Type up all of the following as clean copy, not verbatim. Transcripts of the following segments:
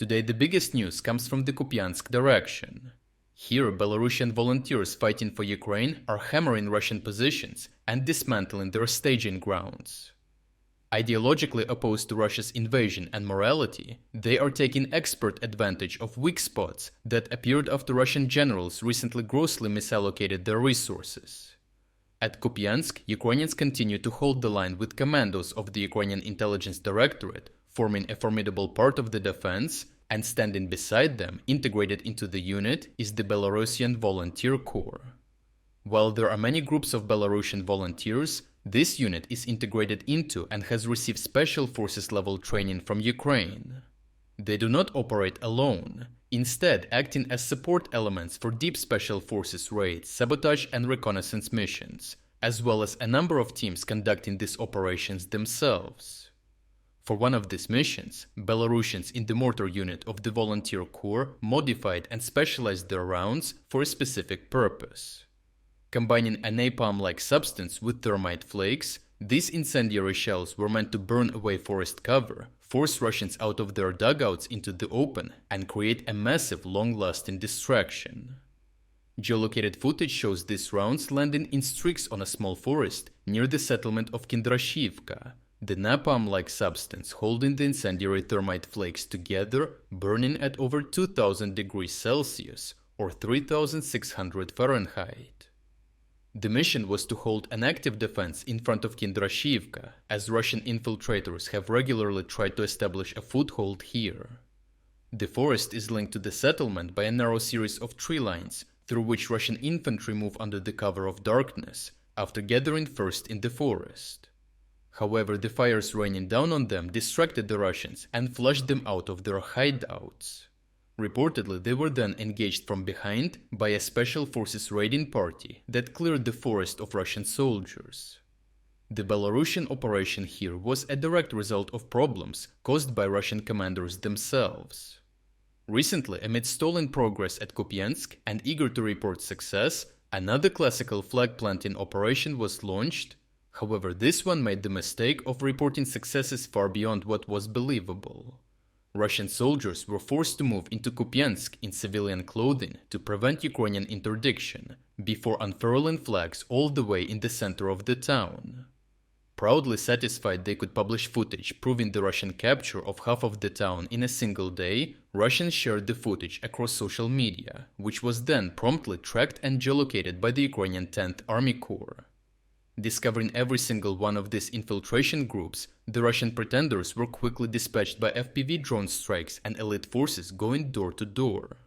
Today the biggest news comes from the Kupiansk direction. Here, Belarusian volunteers fighting for Ukraine are hammering Russian positions and dismantling their staging grounds. Ideologically opposed to Russia's invasion and morality, they are taking expert advantage of weak spots that appeared after Russian generals recently grossly misallocated their resources. At Kupiansk, Ukrainians continue to hold the line with commandos of the Ukrainian intelligence directorate, forming a formidable part of the defense, and standing beside them, integrated into the unit, is the Belarusian Volunteer Corps. While there are many groups of Belarusian volunteers, this unit is integrated into and has received special forces level training from Ukraine. They do not operate alone, instead acting as support elements for deep special forces raids, sabotage and reconnaissance missions, as well as a number of teams conducting these operations themselves. For one of these missions, Belarusians in the mortar unit of the Volunteer Corps modified and specialized their rounds for a specific purpose. Combining a napalm-like substance with thermite flakes, these incendiary shells were meant to burn away forest cover, force Russians out of their dugouts into the open, and create a massive, long-lasting distraction. Geolocated footage shows these rounds landing in streaks on a small forest near the settlement of Kindrashivka, the napalm-like substance holding the incendiary thermite flakes together, burning at over 2000 degrees Celsius or 3600 Fahrenheit. The mission was to hold an active defense in front of Kindrashivka, as Russian infiltrators have regularly tried to establish a foothold here. The forest is linked to the settlement by a narrow series of tree lines, through which Russian infantry move under the cover of darkness, after gathering first in the forest. However, the fires raining down on them distracted the Russians and flushed them out of their hideouts. Reportedly, they were then engaged from behind by a special forces raiding party that cleared the forest of Russian soldiers. The Belarusian operation here was a direct result of problems caused by Russian commanders themselves. Recently, amid stalling progress at Kupiansk and eager to report success, another classical flag-planting operation was launched. However, this one made the mistake of reporting successes far beyond what was believable. Russian soldiers were forced to move into Kupiansk in civilian clothing to prevent Ukrainian interdiction, before unfurling flags all the way in the center of the town. Proudly satisfied they could publish footage proving the Russian capture of half of the town in a single day, Russians shared the footage across social media, which was then promptly tracked and geolocated by the Ukrainian 10th Army Corps. Discovering every single one of these infiltration groups, the Russian pretenders were quickly dispatched by FPV drone strikes and elite forces going door to door.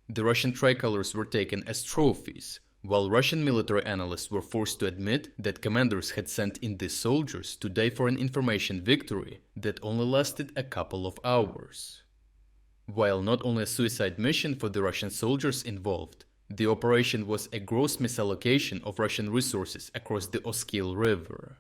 The Russian tricolors were taken as trophies, while Russian military analysts were forced to admit that commanders had sent in these soldiers to die for an information victory that only lasted a couple of hours. While not only a suicide mission for the Russian soldiers involved, the operation was a gross misallocation of Russian resources across the Oskil River.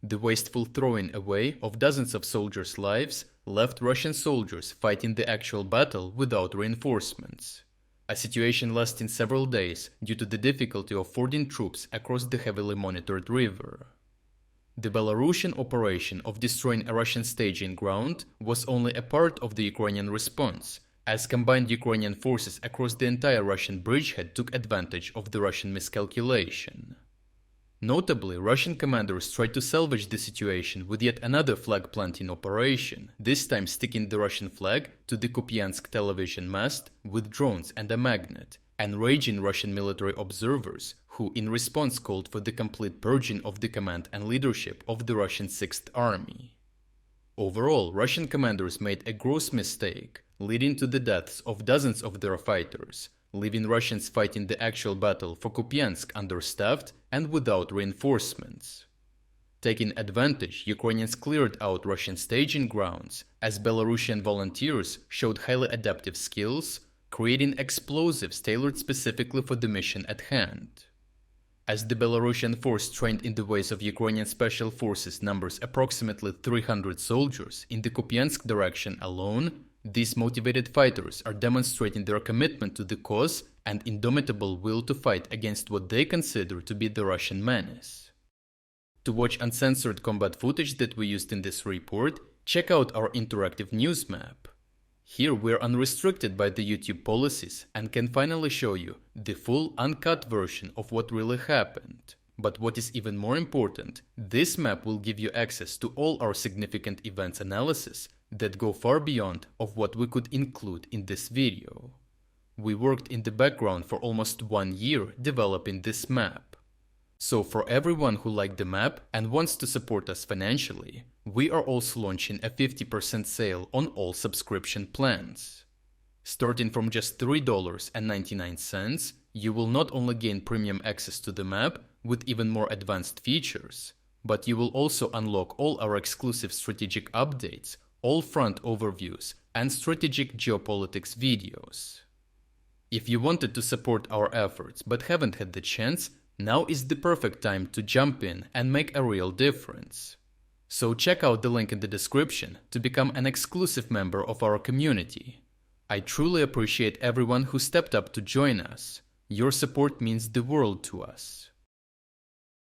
The wasteful throwing away of dozens of soldiers' lives left Russian soldiers fighting the actual battle without reinforcements, a situation lasting several days due to the difficulty of fording troops across the heavily monitored river. The Belarusian operation of destroying a Russian staging ground was only a part of the Ukrainian response, as combined Ukrainian forces across the entire Russian bridgehead took advantage of the Russian miscalculation. Notably, Russian commanders tried to salvage the situation with yet another flag-planting operation, this time sticking the Russian flag to the Kupiansk television mast with drones and a magnet, enraging Russian military observers who in response called for the complete purging of the command and leadership of the Russian 6th Army. Overall, Russian commanders made a gross mistake, leading to the deaths of dozens of their fighters, leaving Russians fighting the actual battle for Kupiansk understaffed and without reinforcements. Taking advantage, Ukrainians cleared out Russian staging grounds, as Belarusian volunteers showed highly adaptive skills, creating explosives tailored specifically for the mission at hand. As the Belarusian force trained in the ways of Ukrainian special forces numbers approximately 300 soldiers in the Kupiansk direction alone, these motivated fighters are demonstrating their commitment to the cause and indomitable will to fight against what they consider to be the Russian menace. To watch uncensored combat footage that we used in this report, check out our interactive news map. Here we're unrestricted by the YouTube policies and can finally show you the full uncut version of what really happened. But what is even more important, this map will give you access to all our significant events analysis that go far beyond of what we could include in this video. We worked in the background for almost 1 year developing this map. So for everyone who liked the map and wants to support us financially, we are also launching a 50% sale on all subscription plans. Starting from just $3.99, you will not only gain premium access to the map with even more advanced features, but you will also unlock all our exclusive strategic updates, all front overviews, and strategic geopolitics videos. If you wanted to support our efforts but haven't had the chance, now is the perfect time to jump in and make a real difference. So check out the link in the description to become an exclusive member of our community. I truly appreciate everyone who stepped up to join us. Your support means the world to us.